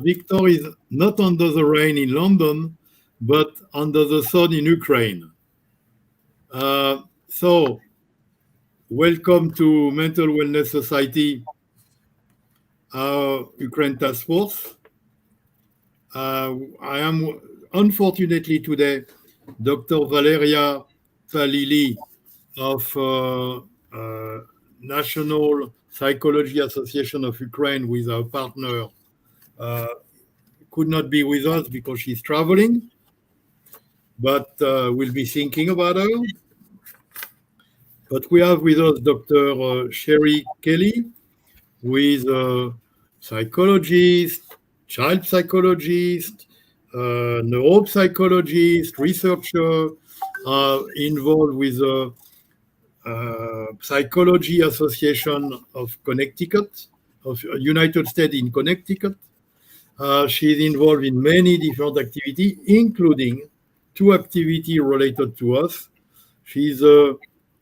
So Viktor is not under the rain in London, but under the sun in Ukraine. So welcome to Mental Wellness Society, Ukraine Task Force. I am, unfortunately today, Dr. Valeria Palili of National Psychology Association of Ukraine with our partner could not be with us because she's traveling, but we'll be thinking about her. But we have with us Dr. Sherry Kelly, who is a psychologist, child psychologist, neuropsychologist, researcher, involved with the Psychology Association of Connecticut, of United States in Connecticut. She's involved in many different activities, including 2 activities related to us. She's a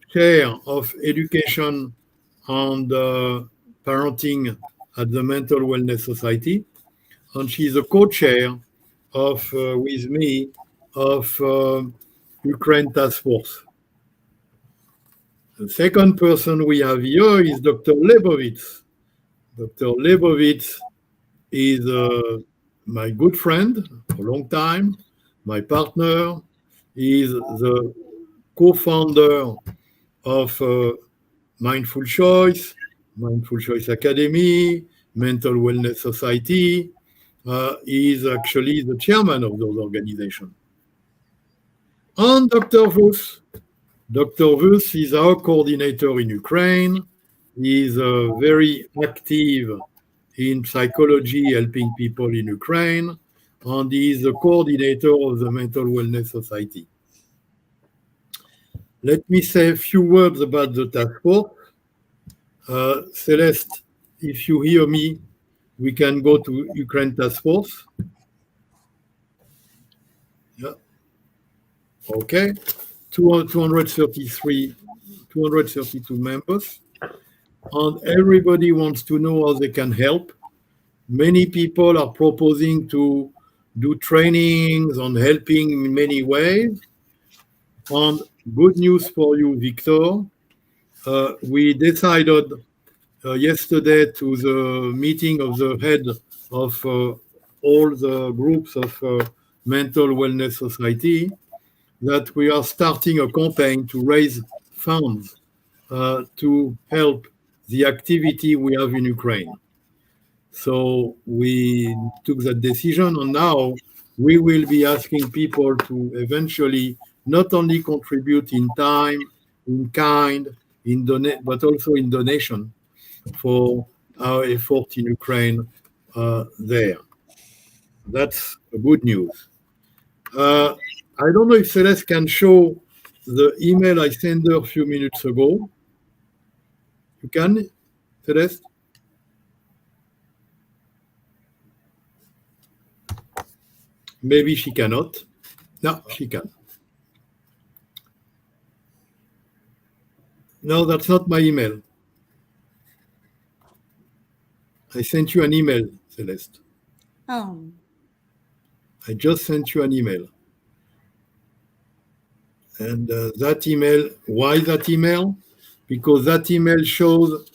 chair of education and parenting at the Mental Wellness Society, and she's a co-chair of, with me, of Ukraine Task Force. The second person we have here is Dr. Lebovits. Dr. Lebovits is my good friend for a long time, my partner. He is the co-founder of Mindful Choice, Mindful Choice Academy, Mental Wellness Society. He is actually the chairman of those organizations. And Dr. Vus. Dr. Vus is our coordinator in Ukraine. He is very active in psychology, helping people in Ukraine, and he is the coordinator of the Mental Wellness Society. Let me say a few words about the task force. Celeste, if you hear me, we can go to Ukraine Task Force. Yeah. Okay. 232 members. And everybody wants to know how they can help. Many people are proposing to do trainings on helping in many ways. And good news for you, Viktor. We decided yesterday to the meeting of the head of all the groups of Mental Wellness Society that we are starting a campaign to raise funds to help the activity we have in Ukraine. So we took that decision, and now we will be asking people to eventually not only contribute in time, in kind, but also in donation for our effort in Ukraine there. That's good news. I don't know if Celeste can show the email I sent her a few minutes ago. You can, Celeste? Maybe she cannot. No, she can. No, that's not my email. I sent you an email, Celeste. Oh. I just sent you an email. And that email, why that email? Because that email shows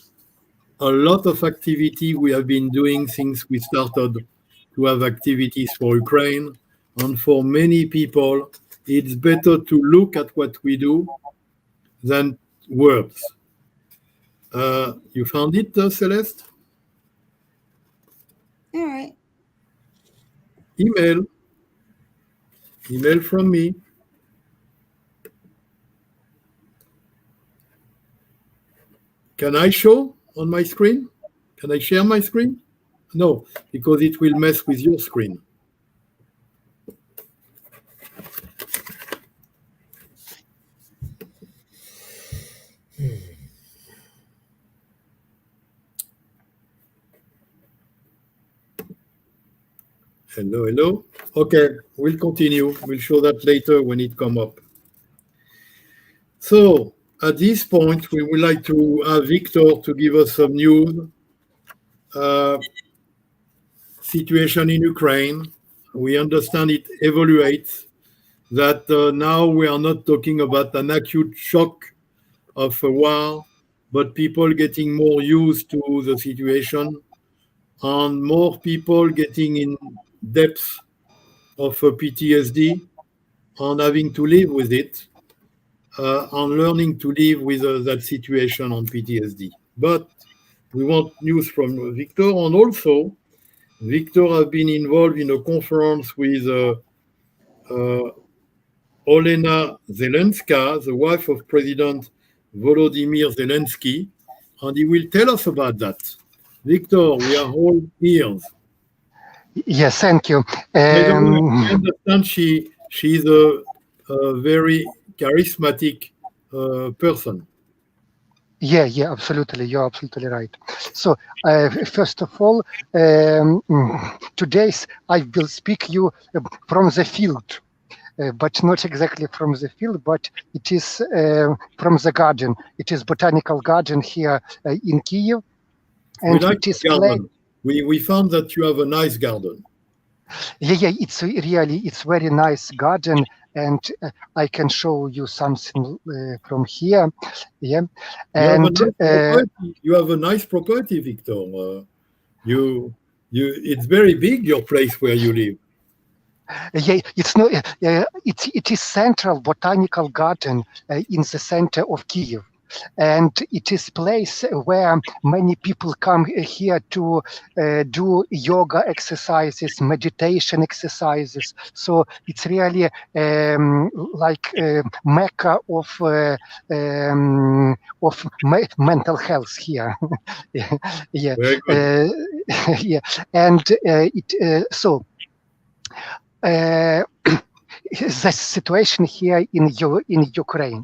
a lot of activity we have been doing since we started to have activities for Ukraine. And for many people, it's better to look at what we do than words. You found it, Celeste? All right. Email from me. Can I show on my screen? Can I share my screen? No, because it will mess with your screen. Hello, hello. Okay, we'll continue. We'll show that later when it comes up. So at this point, we would like to have Viktor to give us some news. situation in Ukraine. We understand it evaluates that now we are not talking about an acute shock of a war, but people getting more used to the situation and more people getting in depth of PTSD and having to live with it and learning to live with that situation on PTSD. But we want news from Viktor, and also Viktor has been involved in a conference with Olena Zelenska, the wife of President Volodymyr Zelensky, and he will tell us about that. Viktor, we are all ears. Yes, thank you. I understand she's a very charismatic person. Yeah, absolutely. You're absolutely right. So, first of all, today's I will speak you from the field. But not exactly from the field, but it is from the garden. It is botanical garden here in Kyiv. And we like it is garden. We found that you have a nice garden. Yeah, it's very nice garden, and I can show you something from here. Yeah, and you have a nice property, Viktor. It's very big, your place where you live. Yeah, it's not. It is central botanical garden in the center of Kyiv, and it is place where many people come here to do yoga exercises, meditation exercises. So it's really like mecca of mental health here. Yeah, yeah, and so. The situation here in Ukraine.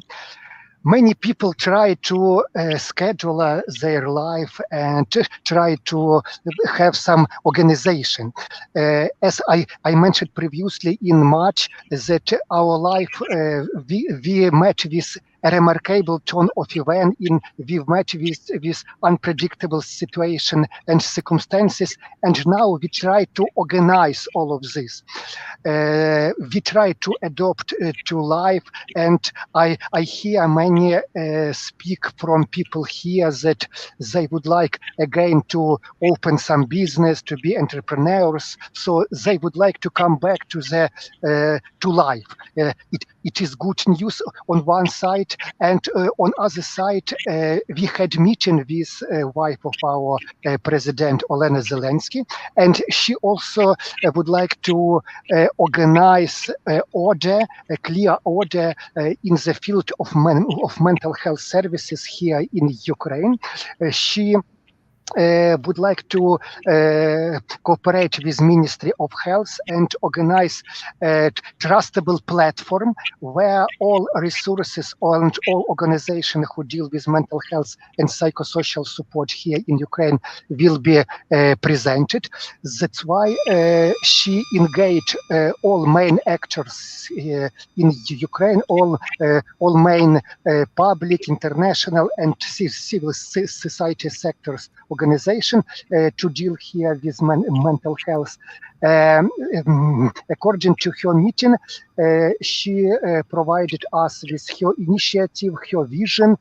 Many people try to schedule their life and try to have some organization. As I mentioned previously in March, that our life, we met with a remarkable turn of event. We met with unpredictable situation and circumstances, and now we try to organize all of this. We try to adopt to life, and I hear many speak from people here that they would like again to open some business, to be entrepreneurs. So they would like to come back to to life. It is good news on one side, and on other side, we had meeting with wife of our president, Olena Zelensky, and she also would like to organize order, a clear order in the field of mental health services here in Ukraine. She would like to cooperate with Ministry of Health and organize a trustable platform where all resources and all organizations who deal with mental health and psychosocial support here in Ukraine will be presented. That's why she engaged all main actors in Ukraine, all main public, international, and civil society sectors organization to deal here with mental health. According to her meeting, she provided us with her initiative, her vision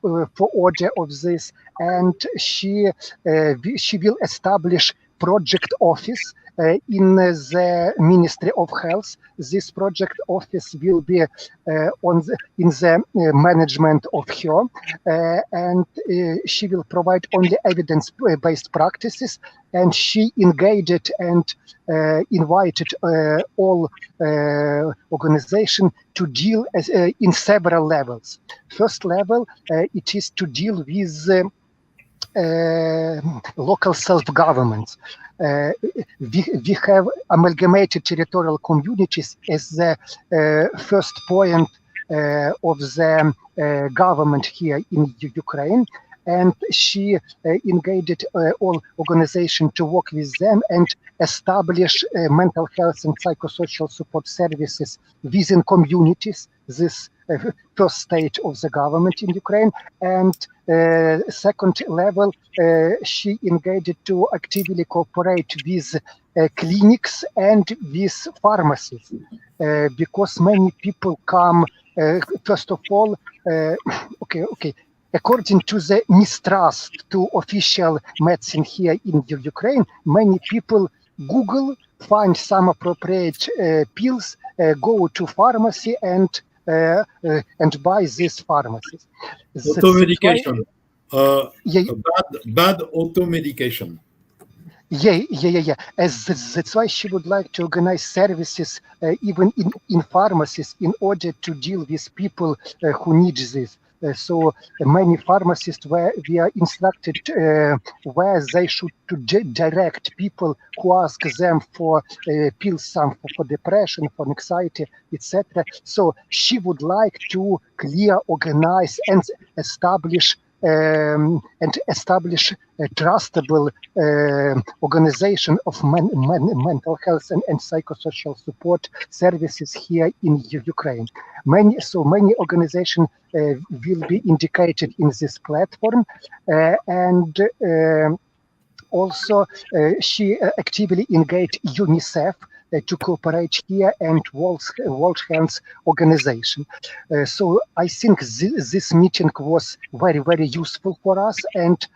for order of this, and she will establish project office in the Ministry of Health. This project office will be in the management of her, and she will provide only evidence-based practices. And she engaged and invited all organizations to deal in several levels. First level, it is to deal with local self-governments. We have amalgamated territorial communities as the first point of the government here in Ukraine, and she engaged all organizations to work with them and establish mental health and psychosocial support services within communities. This first stage of the government in Ukraine. And second level, she engaged to actively cooperate with clinics and with pharmacies, because many people come, first of all, according to the mistrust to official medicine here in Ukraine, many people Google, find some appropriate pills, go to pharmacy and buy these pharmacies. Auto-medication. Bad auto-medication. Yeah. That's why she would like to organize services even in pharmacies in order to deal with people who need this. So many pharmacists we are instructed where they should to direct people who ask them for pills, some for depression, for anxiety, etc. So she would like to clear, organize, and establish a trustable organization of mental health and psychosocial support services here in Ukraine. Many organizations will be indicated in this platform, and also she actively engaged UNICEF to cooperate here and World Health Organization. So I think this meeting was very, very useful for us, and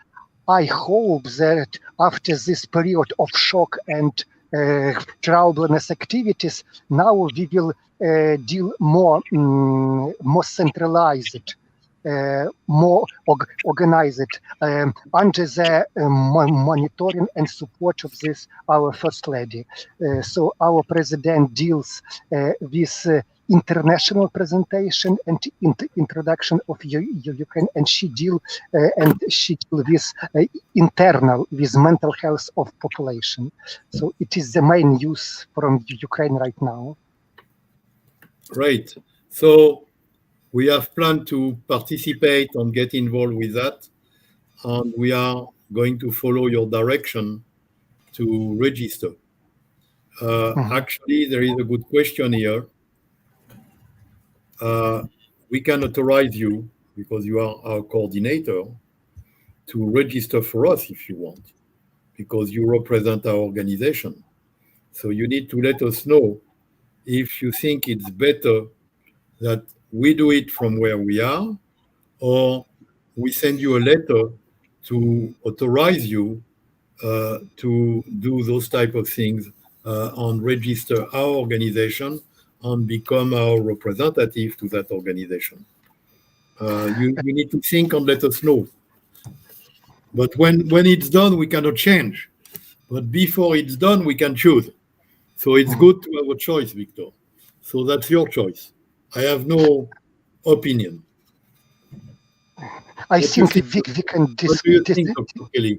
I hope that after this period of shock and troubleous activities, now we will deal more centralized, more organized under the monitoring and support of this our First Lady. So our president deals with international presentation and introduction of Ukraine, and she deal with internal, with mental health of population. So it is the main news from Ukraine right now. Great. So we have planned to participate and get involved with that, and we are going to follow your direction to register. Actually, there is a good question here. We can authorize you, because you are our coordinator, to register for us if you want, because you represent our organization. So you need to let us know if you think it's better that we do it from where we are, or we send you a letter to authorize you to do those type of things and register our organization and become our representative to that organization. You need to think and let us know. But when it's done, we cannot change. But before it's done, we can choose. So it's good to have a choice, Victor. So that's your choice. I have no opinion. I think we can what do you think, Dr. Kelly?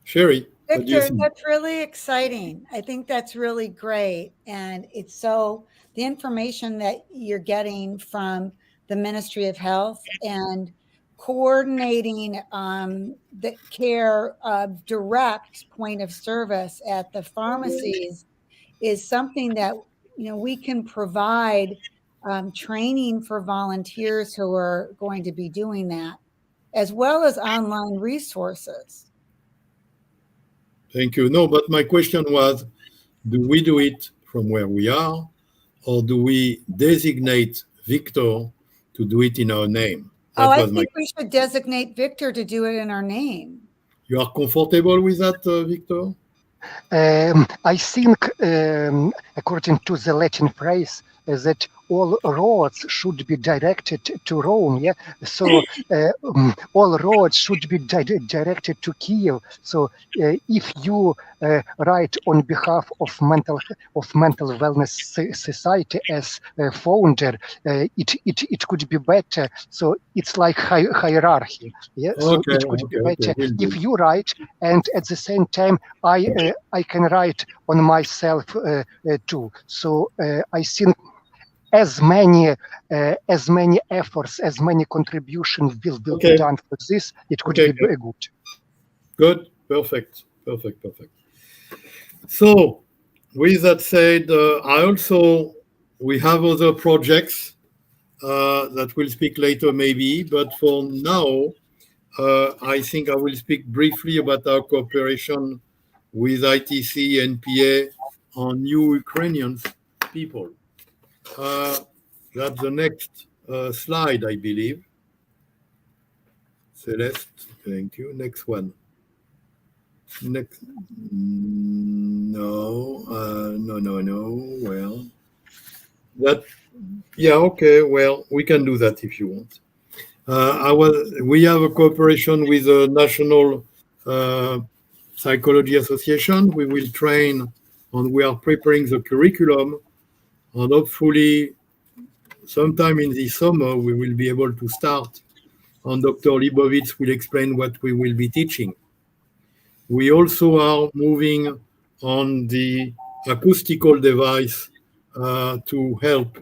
Sherry? Victor, that's really exciting. I think that's really great. And it's so the information that you're getting from the Ministry of Health and coordinating the care of direct point of service at the pharmacies is something that, we can provide training for volunteers who are going to be doing that, as well as online resources. Thank you. No, but my question was, do we do it from where we are, or do we designate Victor to do it in our name? I think we should designate Victor to do it in our name. You are comfortable with that, Victor? I think, according to the Latin phrase, that all roads should be directed to Rome. Yeah, so all roads should be directed to Kiev. So if you write on behalf of mental wellness society as a founder, it could be better. So it's like hierarchy. Yeah, so it could be better if you write, and at the same time I can write on myself too. So I think as many efforts, as many contributions will be done for this, it could be very good. Good, perfect. So, with that said, we have other projects that we'll speak later maybe, but for now, I think I will speak briefly about our cooperation with ITC, NPA on new Ukrainian people. That's the next slide, I believe. Celeste, thank you. Next one. Next. No, no. Well, that, yeah, okay. Well, we can do that if you want. We have a cooperation with the National Psychology Association. We will train and we are preparing the curriculum, and hopefully sometime in the summer we will be able to start, and Dr. Lebovits will explain what we will be teaching. We also are moving on the acoustical device to help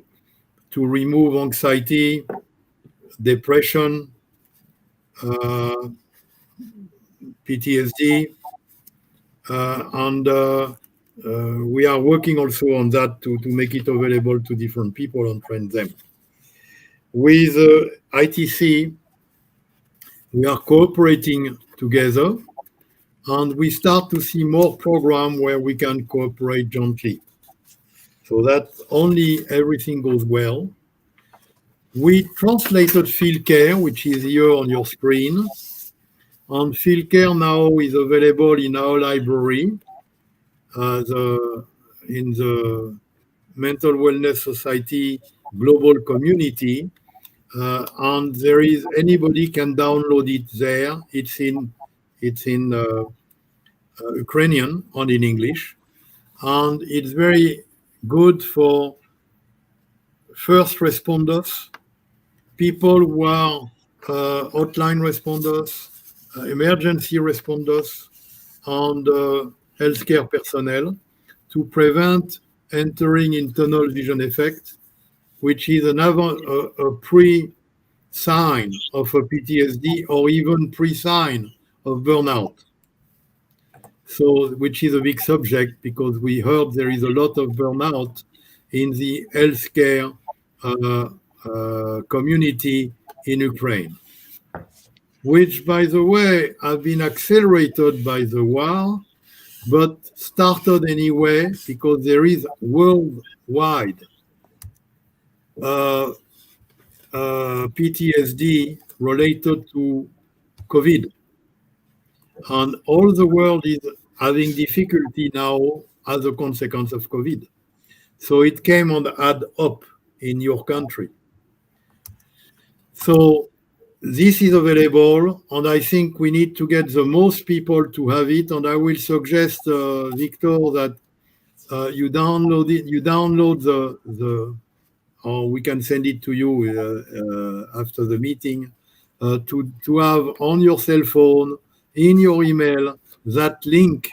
to remove anxiety, depression, PTSD, and we are working also on that to make it available to different people and train them. With ITC, we are cooperating together, and we start to see more programs where we can cooperate jointly. So that only everything goes well. We translated Field Care, which is here on your screen. And Field Care now is available in our library in the Mental Wellness Society global community. And there is anybody can download it there. It's in Ukrainian and in English. And it's very good for first responders, people who are hotline responders, emergency responders, and healthcare personnel to prevent entering in tunnel vision effect, which is a pre-sign of a PTSD or even pre-sign of burnout. So, which is a big subject because we heard there is a lot of burnout in the healthcare community in Ukraine, which, by the way, have been accelerated by the war, but started anyway because there is worldwide PTSD related to COVID. And all the world is having difficulty now as a consequence of COVID. So it came on add up in your country. So this is available, and I think we need to get the most people to have it. And I will suggest, Victor, that you download it. You download or we can send it to you after the meeting to have on your cell phone, in your email, that link.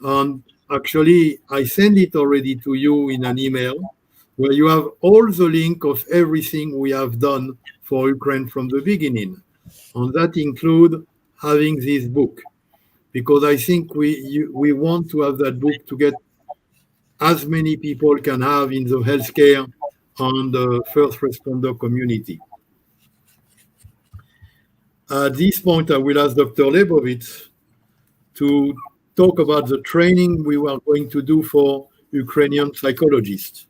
And actually, I send it already to you in an email where you have all the link of everything we have done for Ukraine from the beginning. And that includes having this book, because I think we want to have that book to get as many people can have in the healthcare and the first responder community. At this point, I will ask Dr. Lebovits to talk about the training we were going to do for Ukrainian psychologists.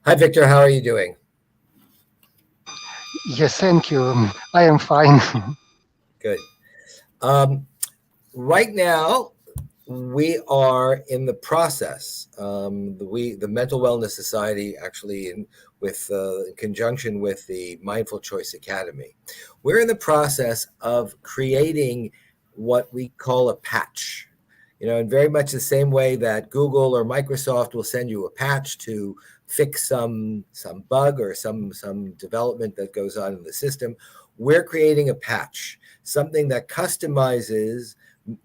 Hi, Victor. How are you doing? Yes, thank you. I am fine. Good. Right now, we are in the process. The Mental Wellness Society, actually, in conjunction with the Mindful Choice Academy, we're in the process of creating what we call a patch. In very much the same way that Google or Microsoft will send you a patch to fix some bug or some development that goes on in the system, we're creating a patch, something that customizes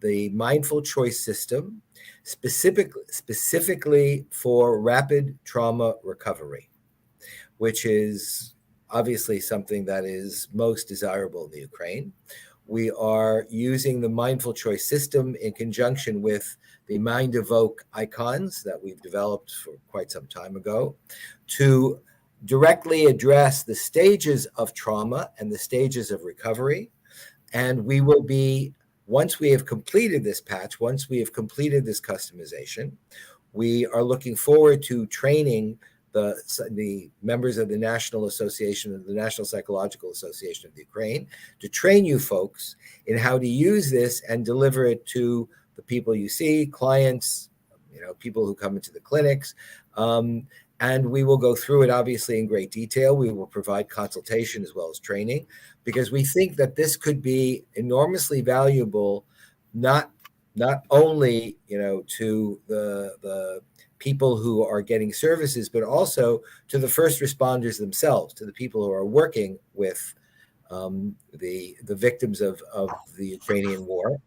the Mindful Choice system specifically for rapid trauma recovery, which is obviously something that is most desirable in the Ukraine. We are using the Mindful Choice system in conjunction with the Mind Evoke icons that we've developed for quite some time ago to directly address the stages of trauma and the stages of recovery And we will be, once we have completed this patch, once we have completed this customization, we are looking forward to training the members of the National Association, the National Psychological Association of the Ukraine, to train you folks in how to use this and deliver it to the people you see, clients, people who come into the clinics. And we will go through it obviously in great detail. We will provide consultation as well as training, because we think that this could be enormously valuable, not only to the people who are getting services, but also to the first responders themselves, to the people who are working with the victims of the Ukrainian war.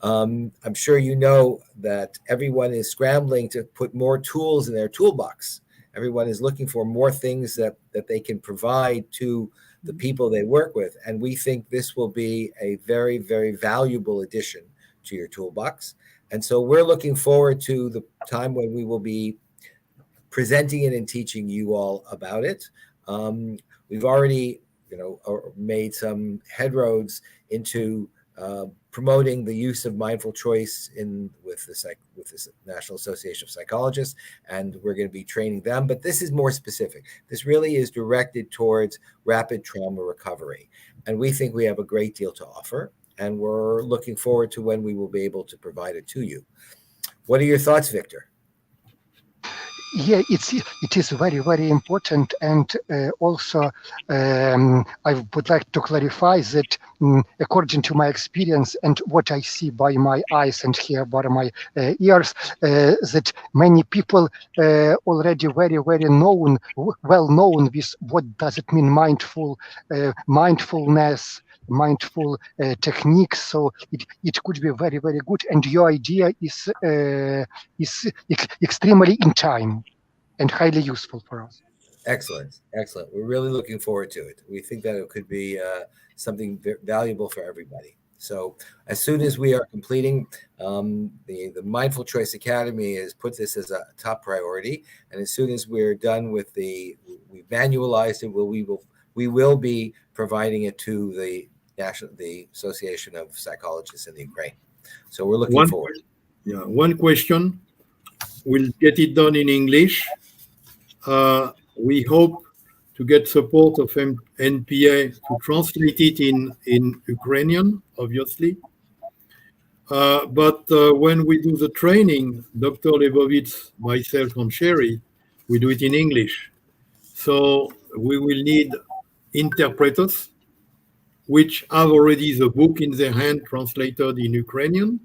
I'm sure you know that everyone is scrambling to put more tools in their toolbox. Everyone is looking for more things that they can provide to the people they work with. And we think this will be a very, very valuable addition to your toolbox. And so we're looking forward to the time when we will be presenting it and teaching you all about it. We've already, made some headroads into promoting the use of mindful choice with the National Association of Psychologists, and we're going to be training them. But this is more specific. This really is directed towards rapid trauma recovery, and we think we have a great deal to offer. And we're looking forward to when we will be able to provide it to you. What are your thoughts, Victor? Yeah, it is very, very important. And also, I would like to clarify that according to my experience and what I see by my eyes and hear by my ears, that many people already very, very well known with what does it mean mindfulness, mindful techniques. So it could be very, very good. And your idea is extremely in time and highly useful for us. Excellent. We're really looking forward to it. We think that it could be something valuable for everybody. So as soon as we are completing, the Mindful Choice Academy has put this as a top priority. And as soon as we're done with we've manualized it, we will be providing it to the Association of Psychologists in the Ukraine. So we're looking forward. Yeah, one question. We'll get it done in English. We hope to get support of NPA to translate it in Ukrainian, obviously. But when we do the training, Dr. Lebovits, myself, and Sherry, we do it in English. So we will need interpreters, which have already the book in their hand translated in Ukrainian.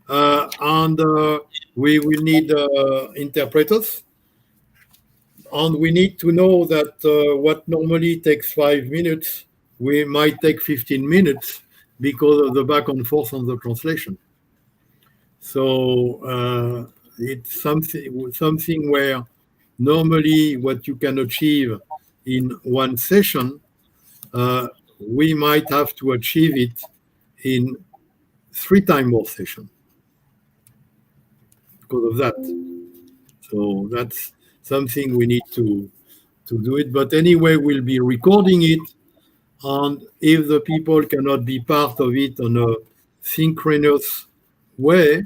And we will need interpreters. And we need to know that what normally takes 5 minutes, we might take 15 minutes because of the back and forth on the translation. So it's something where normally what you can achieve in one session, we might have to achieve it in 3 times more sessions because of that. So that's something we need to do it. But anyway, we'll be recording it. And if the people cannot be part of it on a synchronous way,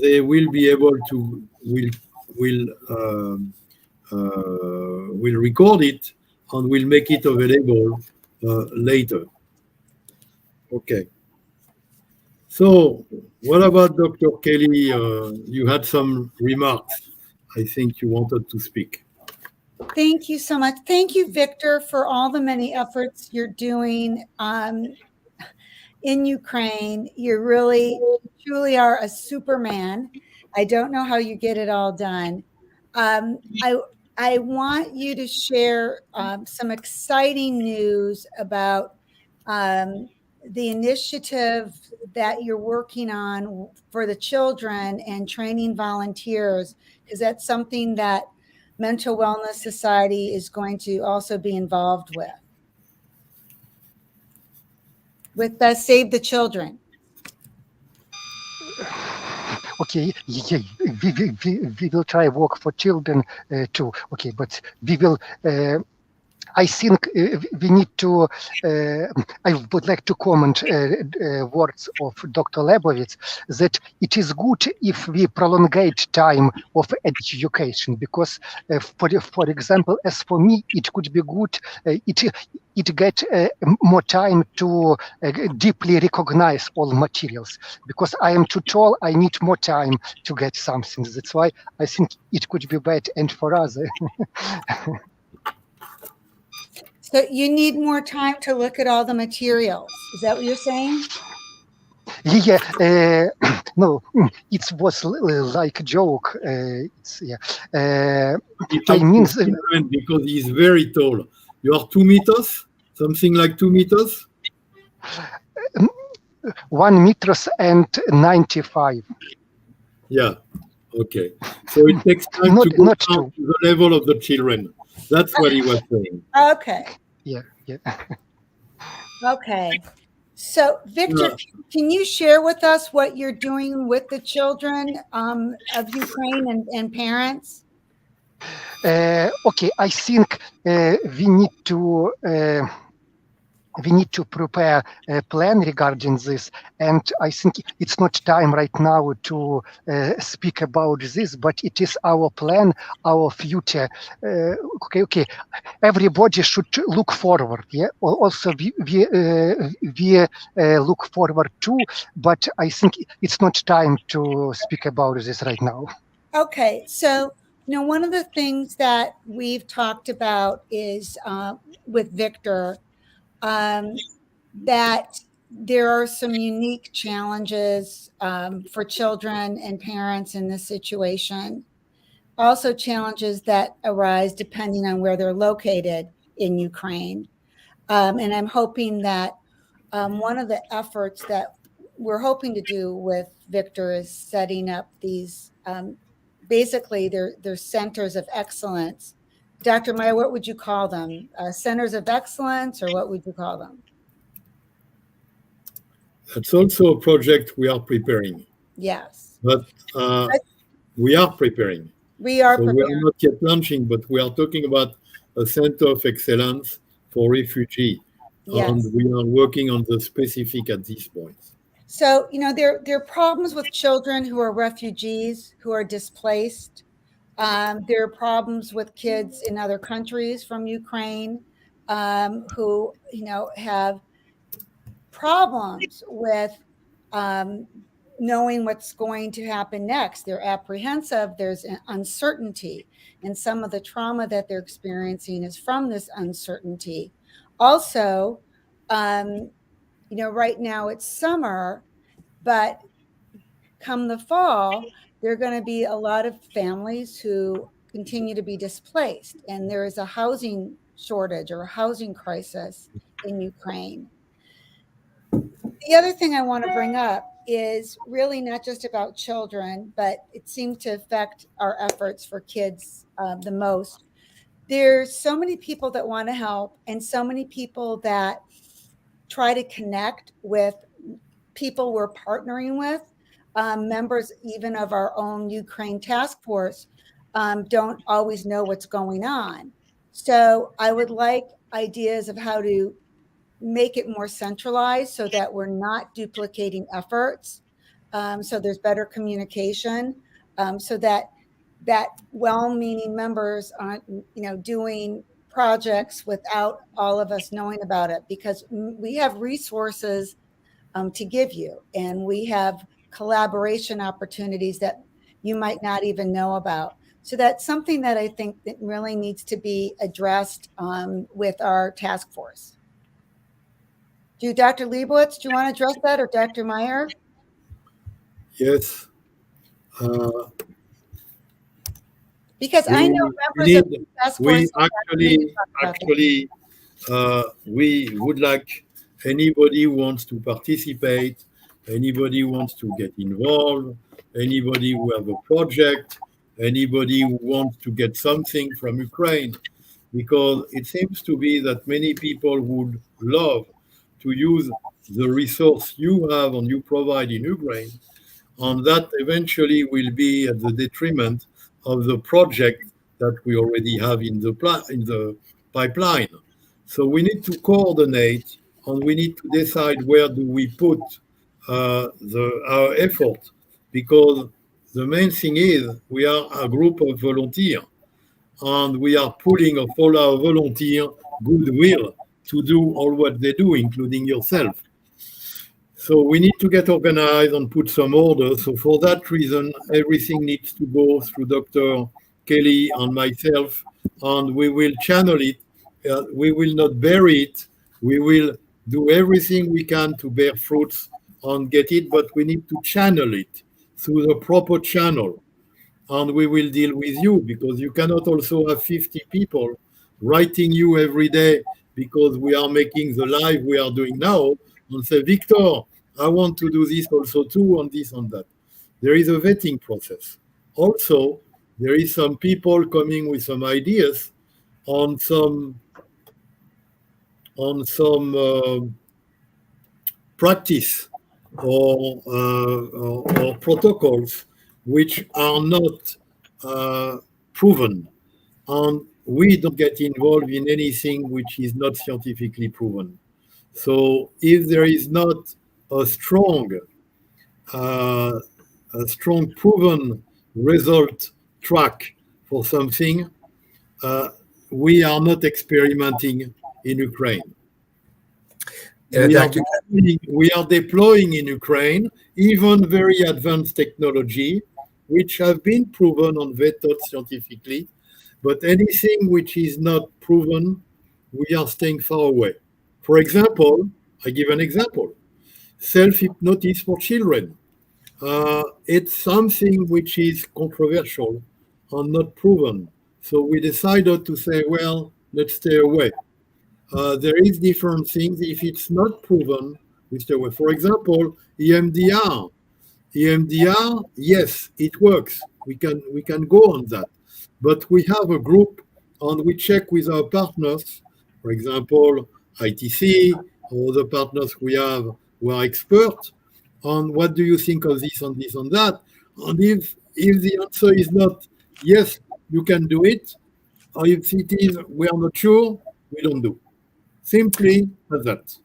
they will be able to, we'll record it and we'll make it available later. Okay. So what about Dr. Kelly? You had some remarks. I think you wanted to speak. Thank you so much. Thank you, Victor, for all the many efforts you're doing in Ukraine. You truly are a Superman. I don't know how you get it all done. I want you to share some exciting news about the initiative that you're working on for the children and training volunteers, because that's something that Mental Wellness Society is going to also be involved with the Save the Children. Okay, yeah, we will try work for children too. Okay, but we will I think we need to, I would like to comment words of Dr. Lebovits, that it is good if we prolongate time of education, because for example, as for me, it could be good, it get more time to deeply recognize all materials, because I am too tall, I need more time to get something. That's why I think it could be bad, and for us. So you need more time to look at all the materials. Is that what you're saying? Yeah, no, it was like a joke. I mean, because he's very tall. You are 2 meters, something like 2 meters. 1 meters and 95. Yeah. Okay. So it takes time to go down to the level of the children. That's what he was saying. Okay. Yeah. Okay. So, Viktor, can you share with us what you're doing with the children of Ukraine and parents? Okay, I think we need to prepare a plan regarding this, and I think it's not time right now to speak about this, but it is our plan, our future. Okay. Everybody should look forward. Yeah. Also, we look forward too, but I think it's not time to speak about this right now. Okay. So, one of the things that we've talked about is with Viktor, that there are some unique challenges for children and parents in this situation. Also challenges that arise depending on where they're located in Ukraine. And I'm hoping that one of the efforts that we're hoping to do with Viktor is setting up these, basically they're centers of excellence. Dr. Meyer, what would you call them? Centers of excellence, or what would you call them? It's also a project we are preparing. Yes. But we are preparing. We are preparing. We are not yet launching, but we are talking about a center of excellence for refugees. Yes. And we are working on the specific at this point. So, there are problems with children who are refugees, who are displaced. There are problems with kids in other countries from Ukraine who, have problems with knowing what's going to happen next. They're apprehensive. There's an uncertainty, and some of the trauma that they're experiencing is from this uncertainty. Also, right now it's summer, but come the fall, there are going to be a lot of families who continue to be displaced, and there is a housing shortage or a housing crisis in Ukraine. The other thing I want to bring up is really not just about children, but it seems to affect our efforts for kids the most. There's so many people that want to help, and so many people that try to connect with people we're partnering with. Members even of our own Ukraine task force don't always know what's going on. So I would like ideas of how to make it more centralized so that we're not duplicating efforts. So there's better communication, so that well-meaning members aren't, doing projects without all of us knowing about it, because we have resources to give you, and we have collaboration opportunities that you might not even know about. So that's something that I think that really needs to be addressed with our task force. Dr. Lebovits, do you want to address that, or Dr. Meyer? Yes. Because I know members of the task force. We would like anybody who wants to participate, anybody who wants to get involved, anybody who have a project, anybody who wants to get something from Ukraine, because it seems to be that many people would love to use the resource you have and you provide in Ukraine, and that eventually will be at the detriment of the project that we already have in the pipeline. So we need to coordinate, and we need to decide where do we put our effort, because the main thing is we are a group of volunteers, and we are pulling of all our volunteer goodwill to do all what they do, including yourself. So we need to get organized and put some order. So for that reason, everything needs to go through Dr. Kelly and myself, and we will channel it. We will not bury it. We will do everything we can to bear fruits and get it, but we need to channel it through the proper channel. And we will deal with you, because you cannot also have 50 people writing you every day because we are making the live we are doing now and say, Victor, I want to do this also too, and this and that. There is a vetting process. Also, there is some people coming with some ideas on some practice or protocols which are not proven, and we don't get involved in anything which is not scientifically proven. So if there is not a strong proven result track for something, we are not experimenting in Ukraine. We are deploying in Ukraine even very advanced technology, which have been proven and vetted scientifically, but anything which is not proven, we are staying far away. For example, I give an example. Self-hypnosis for children. It's something which is controversial and not proven. So we decided to say, well, let's stay away. There is different things. If it's not proven, we stay away. For example, EMDR. EMDR, yes, it works. We can go on that. But we have a group and we check with our partners, for example, ITC, or the partners we have who are experts on what do you think of this and this and that. And if the answer is not, yes, you can do it, or if it is, we are not sure, we don't do. Simply as that.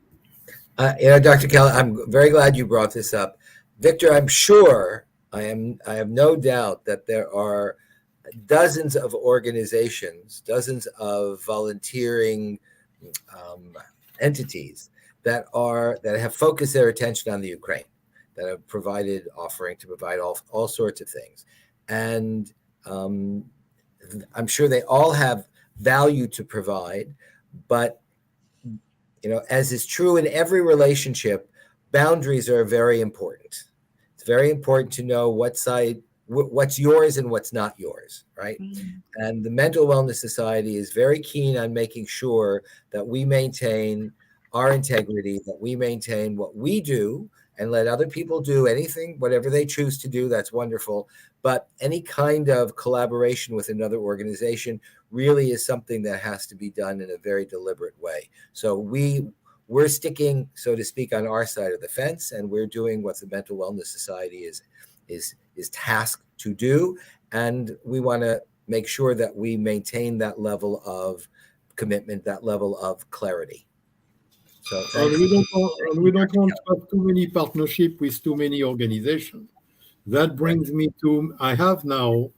Dr. Kelly, I'm very glad you brought this up. Victor, I'm sure, I have no doubt that there are dozens of organizations, dozens of volunteering entities that have focused their attention on the Ukraine, that have offering to provide all sorts of things. And I'm sure they all have value to provide, but as is true in every relationship, boundaries are very important. It's very important to know what's yours and what's not yours, right? Mm-hmm. And the Mental Wellness Society is very keen on making sure that we maintain our integrity, that we maintain what we do, and let other people do anything, whatever they choose to do, that's wonderful. But any kind of collaboration with another organization really is something that has to be done in a very deliberate way. So we're sticking, so to speak, on our side of the fence, and we're doing what the Mental Wellness Society is tasked to do. And we want to make sure that we maintain that level of commitment, that level of clarity. So we don't want to have too many partnerships with too many organizations. That brings me to, I have now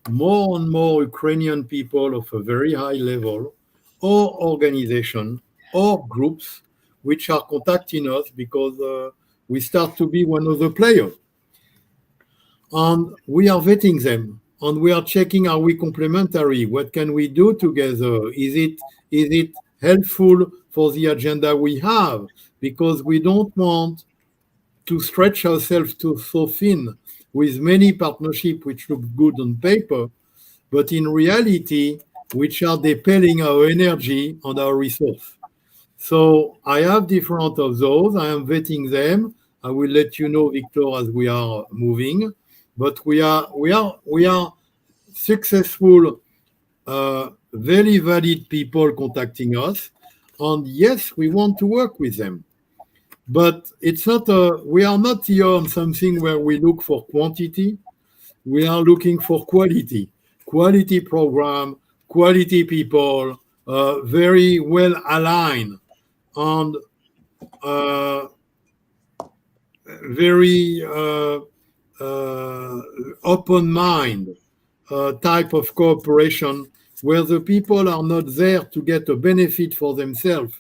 more and more Ukrainian people of a very high level, or organization, or groups, which are contacting us because we start to be one of the players. And we are vetting them, and we are checking, are we complementary? What can we do together? Is it helpful for the agenda we have? Because we don't want to stretch ourselves so thin with many partnerships which look good on paper, but in reality, which are depleting our energy and our resource. So I have different of those. I am vetting them. I will let you know, Victor, as we are moving. But we are successful, very valid people contacting us. And yes, we want to work with them. But it's not we are not here on something where we look for quantity. We are looking for quality program, quality people, very well aligned and very open mind type of cooperation where the people are not there to get a benefit for themselves,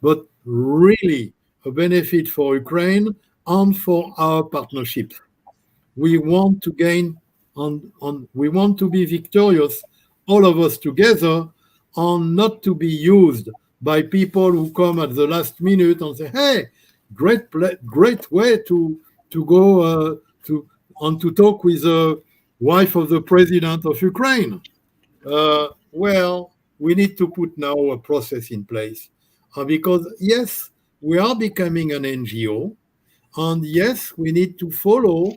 but really a benefit for Ukraine and for our partnership. We want to gain we want to be victorious, all of us together, and not to be used by people who come at the last minute and say, hey, great way to go to talk with the wife of the president of Ukraine. Well, we need to put now a process in place because, yes, we are becoming an NGO, and yes, we need to follow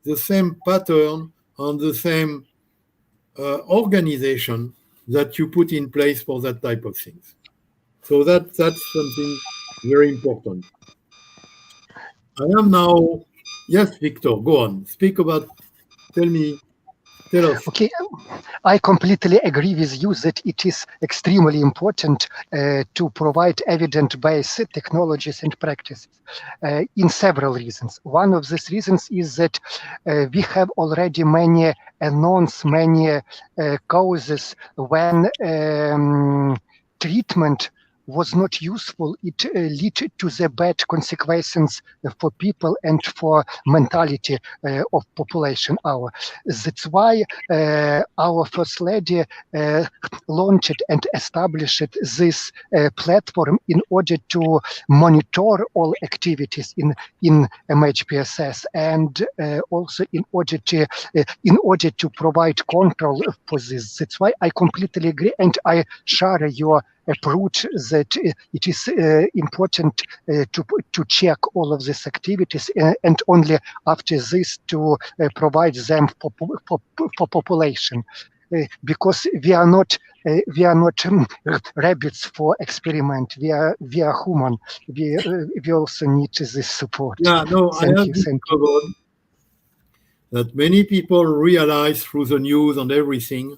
the same pattern and the same organization that you put in place for that type of things. So that's something very important. I am now, yes, Victor, go on. Speak about, tell us. Okay, I completely agree with you that it is extremely important to provide evidence-based technologies and practices in several reasons. One of these reasons is that we have already many causes when treatment was not useful. It led to the bad consequences for people and for mentality of population. That's why our First Lady launched and established this platform in order to monitor all activities in MHPSS and also in order to provide control for this. That's why I completely agree, and I share your approach that it is important to check all of these activities and only after this to provide them for population. Because we are not rabbits for experiment. We are human. We also need this support. Yeah, no, I have discovered that many people realize through the news and everything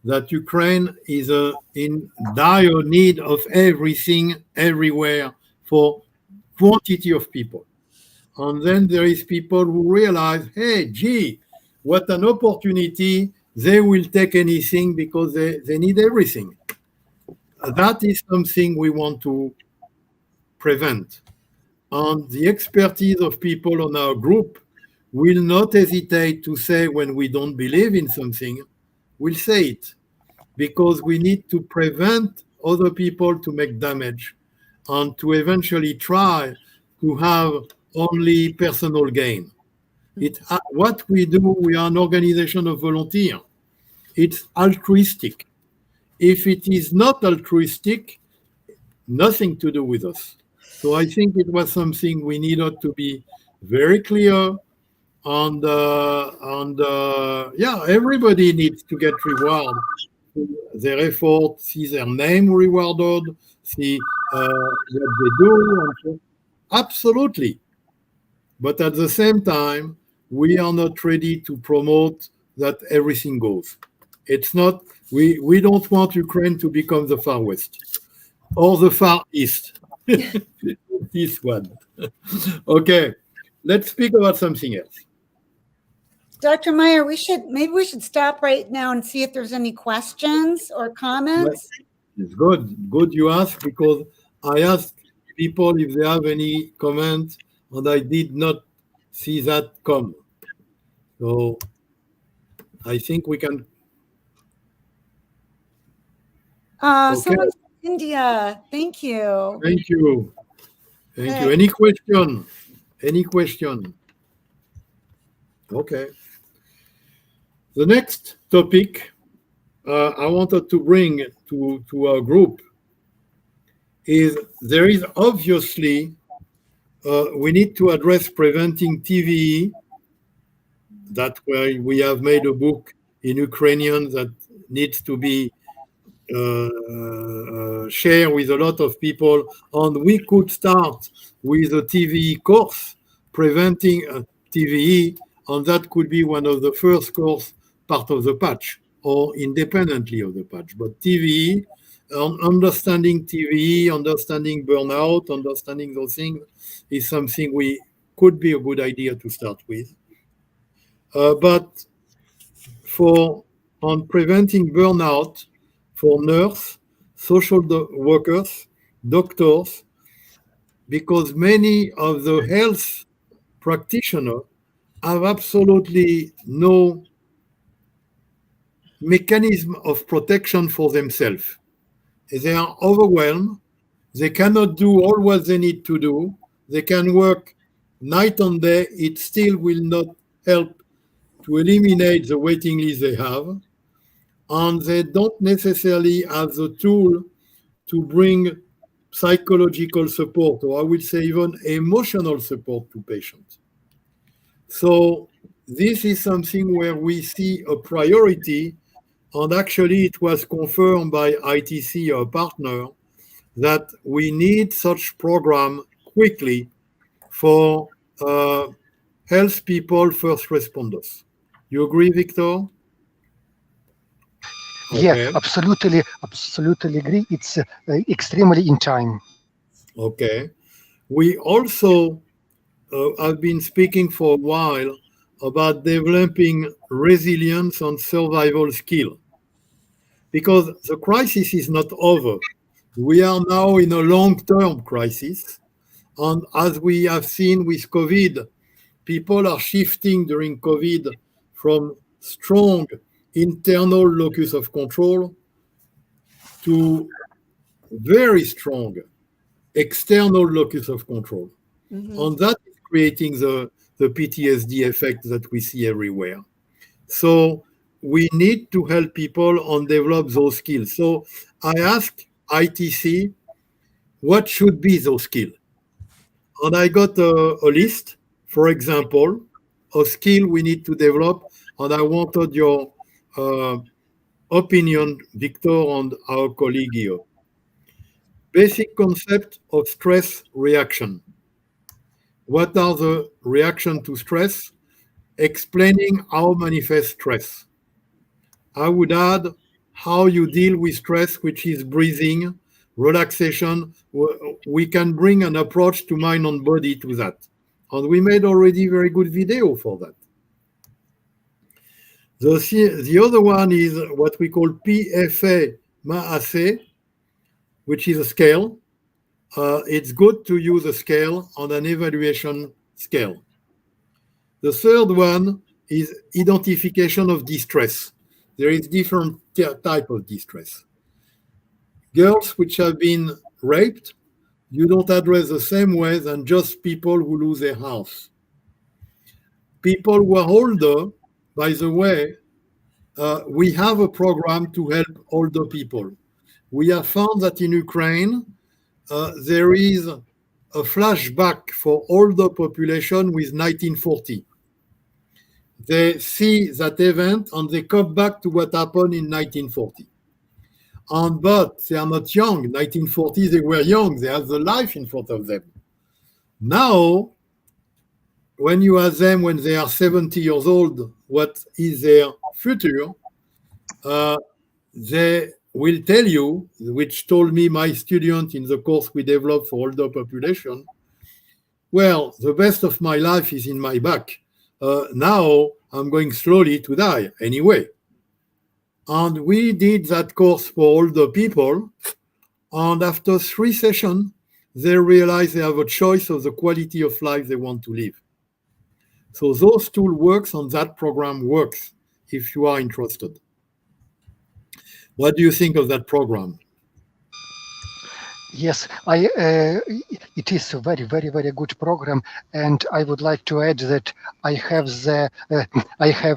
that Ukraine is in dire need of everything, everywhere, for quantity of people. And then there is people who realize, hey, gee, what an opportunity. They will take anything because they need everything. That is something we want to prevent. And the expertise of people on our group will not hesitate to say when we don't believe in something, we'll say it, because we need to prevent other people to make damage and to eventually try to have only personal gain. What we do, we are an organization of volunteers. It's altruistic. If it is not altruistic, nothing to do with us. So I think it was something we needed to be very clear. And yeah, everybody needs to get reward their effort, see their name rewarded, see what they do. Absolutely. But at the same time, we are not ready to promote that everything goes. It's not, we don't want Ukraine to become the Far West or the Far East. This one. Okay, let's speak about something else. Dr. Meyer, maybe we should stop right now and see if there's any questions or comments. It's good you ask, because I asked people if they have any comments, and I did not see that come. So I think we can. Okay. Someone's from India. Thank you. Thank you. Thank you. Any question? Any question? Okay. The next topic I wanted to bring to our group is there is obviously we need to address preventing TVE. That's why we have made a book in Ukrainian that needs to be shared with a lot of people. And we could start with a TVE course, preventing TVE, and that could be one of the first course part of the patch or independently of the patch. But TVE Understanding TV, understanding burnout, understanding those things is something we could be a good idea to start with. But on preventing burnout for nurse, social workers, doctors, because many of the health practitioners have absolutely no mechanism of protection for themselves. They are overwhelmed. They cannot do all what they need to do. They can work night and day. It still will not help to eliminate the waiting list they have. And they don't necessarily have the tool to bring psychological support, or I would say even emotional support to patients. So this is something where we see a priority, and actually it was confirmed by ITC, our partner, that we need such program quickly for health people, first responders. You agree, Victor? Yeah, absolutely agree. It's extremely in time. Okay. We also have been speaking for a while about developing resilience and survival skill, because the crisis is not over. We are now in a long-term crisis. And as we have seen with COVID, people are shifting during COVID from strong internal locus of control to very strong external locus of control. And that is creating the PTSD effect that we see everywhere. So we need to help people and develop those skills. So I asked ITC, what should be those skills? And I got a list, for example, of skill we need to develop. And I wanted your opinion, Victor, and our colleague here. Basic concept of stress reaction. What are the reactions to stress? Explaining how manifest stress. I would add how you deal with stress, which is breathing, relaxation. We can bring an approach to mind and body to that. And we made already very good video for that. The other one is what we call PFA-MAAC, which is a scale. It's good to use a scale and an evaluation scale. The third one is identification of distress. There is different type of distress. Girls which have been raped, you don't address the same way than just people who lose their house. People who are older, by the way, we have a program to help older people. We have found that in Ukraine, there is a flashback for older population with 1940. They see that event and they come back to what happened in 1940. But they are not young. 1940, they were young. They have the life in front of them. Now, when you ask them when they are 70 years old, what is their future, they will tell you, which told me my student in the course we developed for older population, well, the best of my life is in my back. Now I'm going slowly to die anyway. And we did that course for older people. And after 3 sessions, they realize they have a choice of the quality of life they want to live. So those tools works and that program works if you are interested. What do you think of that program? Yes, it is a very, very, very good program, and I would like to add that I have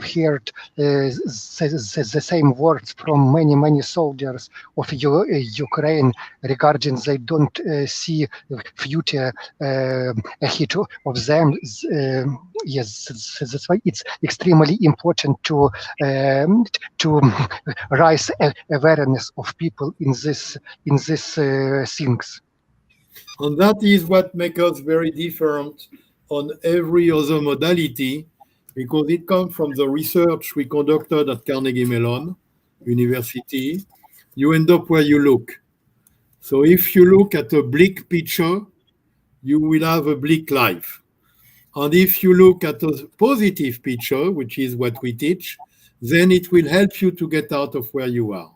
heard the same words from many soldiers of Ukraine regarding they don't see future ahead of them. Yes, that's why it's extremely important to raise awareness of people in this things. And that is what makes us very different on every other modality, because it comes from the research we conducted at Carnegie Mellon University. You end up where you look. So if you look at a bleak picture, you will have a bleak life. And if you look at a positive picture, which is what we teach, then it will help you to get out of where you are.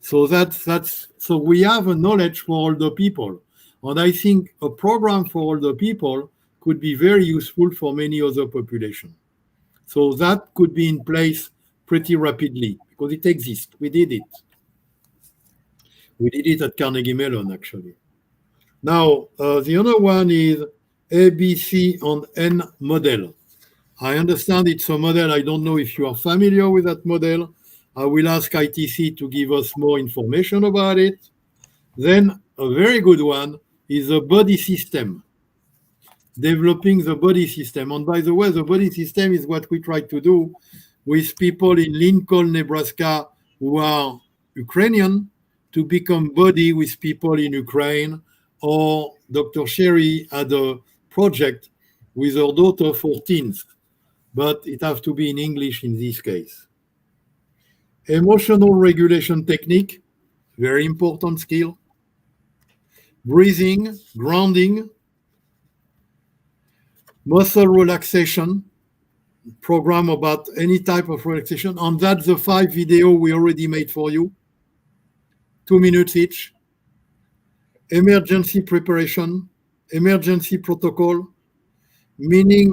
So so we have a knowledge for older people. And I think a program for older people could be very useful for many other populations. So that could be in place pretty rapidly because it exists. We did it. We did it at Carnegie Mellon, actually. Now, the other one is ABC and N model. I understand it's a model. I don't know if you are familiar with that model. I will ask ITC to give us more information about it. Then a very good one is a body system, developing the body system. And by the way, the body system is what we try to do with people in Lincoln, Nebraska, who are Ukrainian, to become buddy with people in Ukraine. Or Dr. Sherry had a project with her daughter 14th, but it has to be in English in this case. Emotional regulation technique, very important skill. Breathing, grounding, muscle relaxation, program about any type of relaxation. And that's the 5 video we already made for you, 2 minutes each. Emergency preparation, emergency protocol, meaning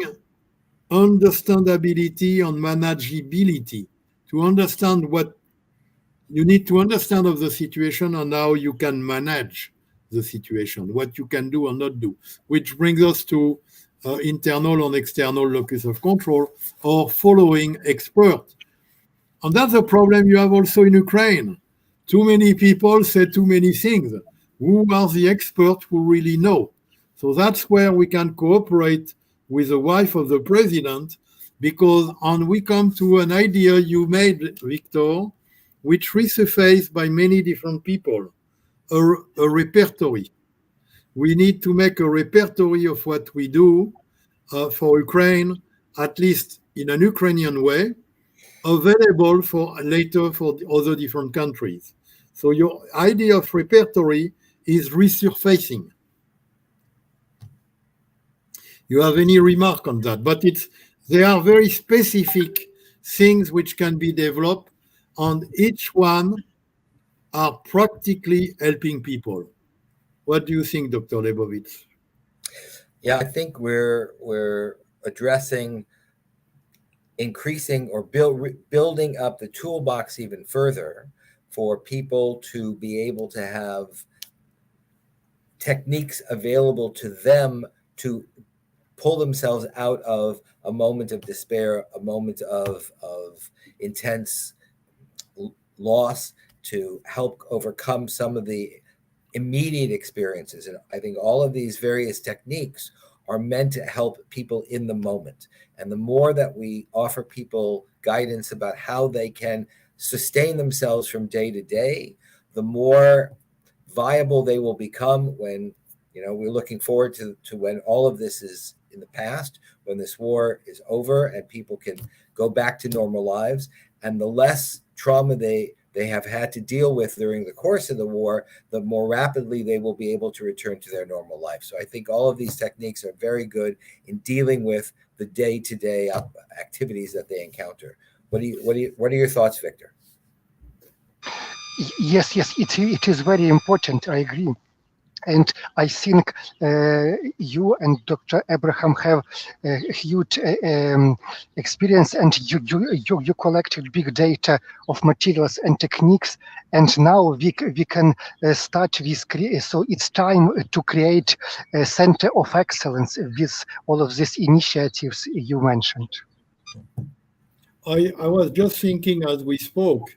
understandability and manageability. To understand what you need to understand of the situation and how you can manage the situation, what you can do or not do, which brings us to internal and external locus of control or following expert. And that's a problem you have also in Ukraine. Too many people say too many things. Who are the experts who really know? So that's where we can cooperate with the wife of the president, because and we come to an idea you made, Viktor, which resurfaced by many different people, a repertory. We need to make a repertory of what we do for Ukraine, at least in an Ukrainian way, available for later for the other different countries. So your idea of repertory is resurfacing. You have any remark on that? But they are very specific things which can be developed, and each one are practically helping people. What do you think, Dr. Lebovits? Yeah, I think we're addressing increasing or building up the toolbox even further for people to be able to have techniques available to them to pull themselves out of a moment of despair, a moment of intense loss, to help overcome some of the immediate experiences. And I think all of these various techniques are meant to help people in the moment. And the more that we offer people guidance about how they can sustain themselves from day to day, the more viable they will become when, we're looking forward to when all of this is in the past, when this war is over and people can go back to normal lives, and the less trauma they have had to deal with during the course of the war, the more rapidly they will be able to return to their normal life. So I think all of these techniques are very good in dealing with the day-to-day activities that they encounter. What are your thoughts, Viktor? Yes, it is very important. I agree. And I think you and Dr. Abraham have huge experience, and you collected big data of materials and techniques. And now we can start with, so it's time to create a center of excellence with all of these initiatives you mentioned. I was just thinking as we spoke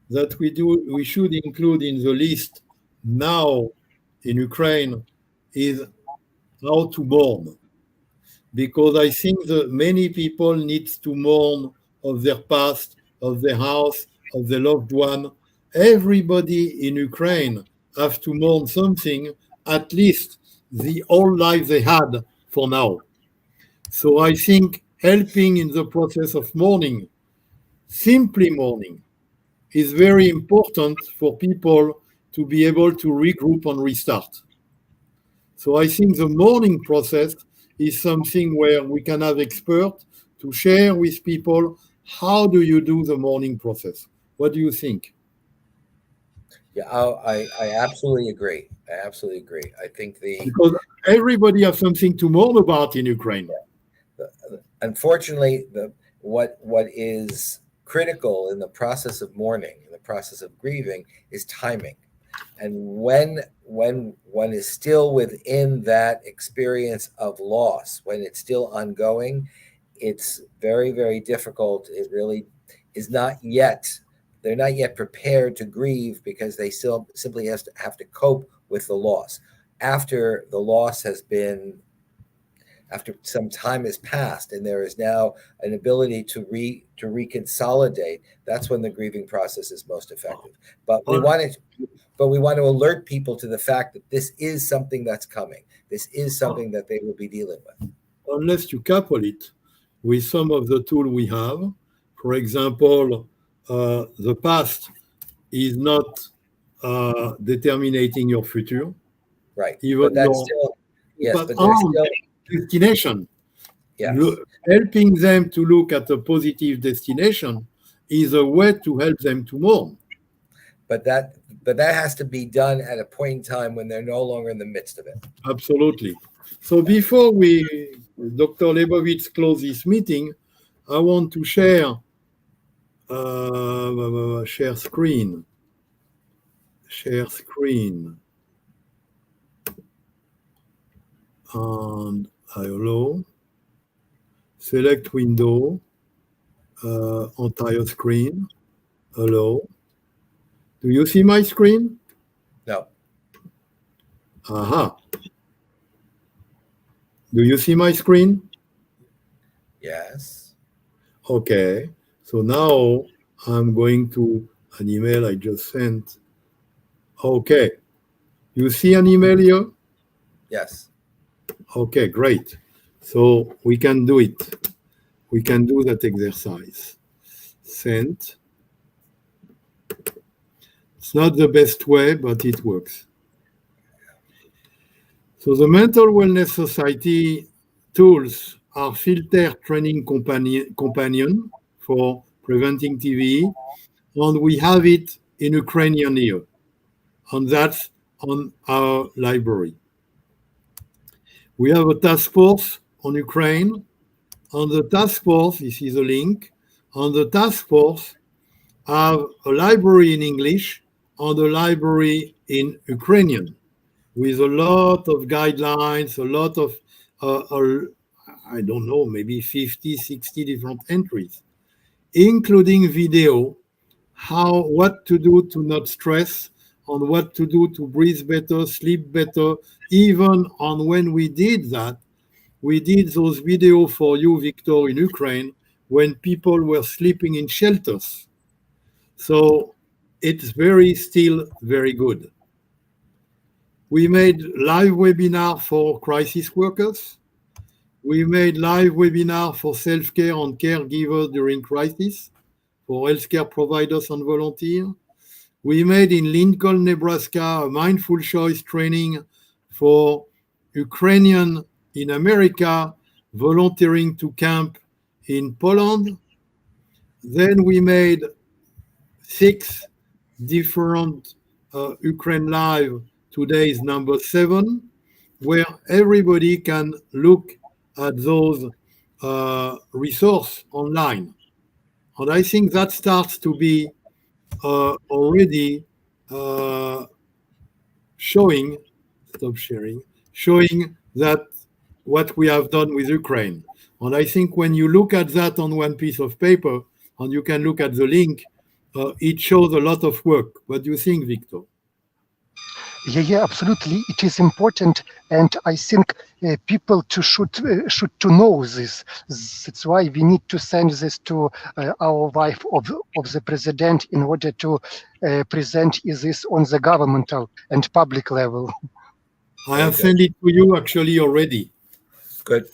that we should include in the list now in Ukraine is how to mourn, because I think that many people need to mourn of their past, of their house, of their loved one. Everybody in Ukraine have to mourn something, at least the whole life they had for now. So I think helping in the process of mourning, simply mourning, is very important for people to be able to regroup and restart. So I think the mourning process is something where we can have experts to share with people how do you do the mourning process. What do you think? Yeah, I absolutely agree. I absolutely agree. I think because everybody has something to mourn about in Ukraine. Unfortunately, what is critical in the process of mourning, in the process of grieving, is timing. And when one is still within that experience of loss, when it's still ongoing, it's very, very difficult. It really is not yet. They're not yet prepared to grieve because they still simply have to cope with the loss. After the loss has been, after some time has passed, and there is now an ability to reconsolidate, that's when the grieving process is most effective. But we want to alert people to the fact that this is something that's coming. This is something that they will be dealing with. Unless you couple it with some of the tools we have, for example, the past is not determining your future. Right. Even but that's still, yes, but there's still destination. Yes. Helping them to look at a positive destination is a way to help them to mourn. But that has to be done at a point in time when they're no longer in the midst of it. Absolutely. So before Dr. Lebovits close this meeting, I want to share screen. Share screen. And I allow. Select window. Entire screen. Allow. Do you see my screen? No. Aha. Do you see my screen? Yes. Okay. So now I'm going to an email I just sent. Okay. You see an email here? Yes. Okay, great. So we can do it. We can do that exercise. Send. It's not the best way, but it works. So the Mental Wellness Society tools are filter training companion for preventing TVE, and we have it in Ukrainian here, and that's on our library. We have a task force on Ukraine. On the task force, this is a link. On the task force, have a library in English and a library in Ukrainian, with a lot of guidelines, a lot of, I don't know, maybe 50, 60 different entries, including video, what to do to not stress, on what to do to breathe better, sleep better. Even on when we did that, we did those videos for you, Viktor, in Ukraine, when people were sleeping in shelters. So it's still very good. We made live webinar for crisis workers. We made live webinar for self-care and caregivers during crisis, for healthcare providers and volunteers. We made in Lincoln, Nebraska, a mindful choice training for Ukrainian in America volunteering to camp in Poland. Then we made 6 different Ukraine Live. Today is number 7, where everybody can look at those resources online. And I think that starts to be already showing that what we have done with Ukraine. And I think when you look at that on one piece of paper, and you can look at the link, it shows a lot of work. What do you think, Viktor? Yeah, absolutely. It is important, and I think people should to know this. That's why we need to send this to our wife of the president in order to present this on the governmental and public level. I have sent it to you actually already. Good.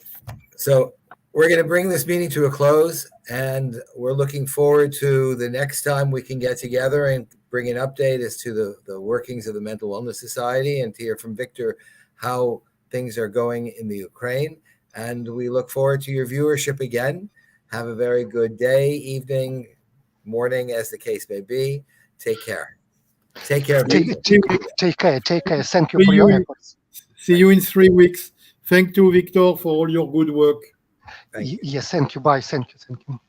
So we're going to bring this meeting to a close, and we're looking forward to the next time we can get together and bring an update as to the workings of the Mental Wellness Society and to hear from Viktor how things are going in the Ukraine. And we look forward to your viewership again. Have a very good day, evening, morning, as the case may be. Take care. Take care. Take care. Thank you for your efforts. See you in 3 weeks. Thank you, Viktor, for all your good work. Yes, thank you. Bye. Thank you.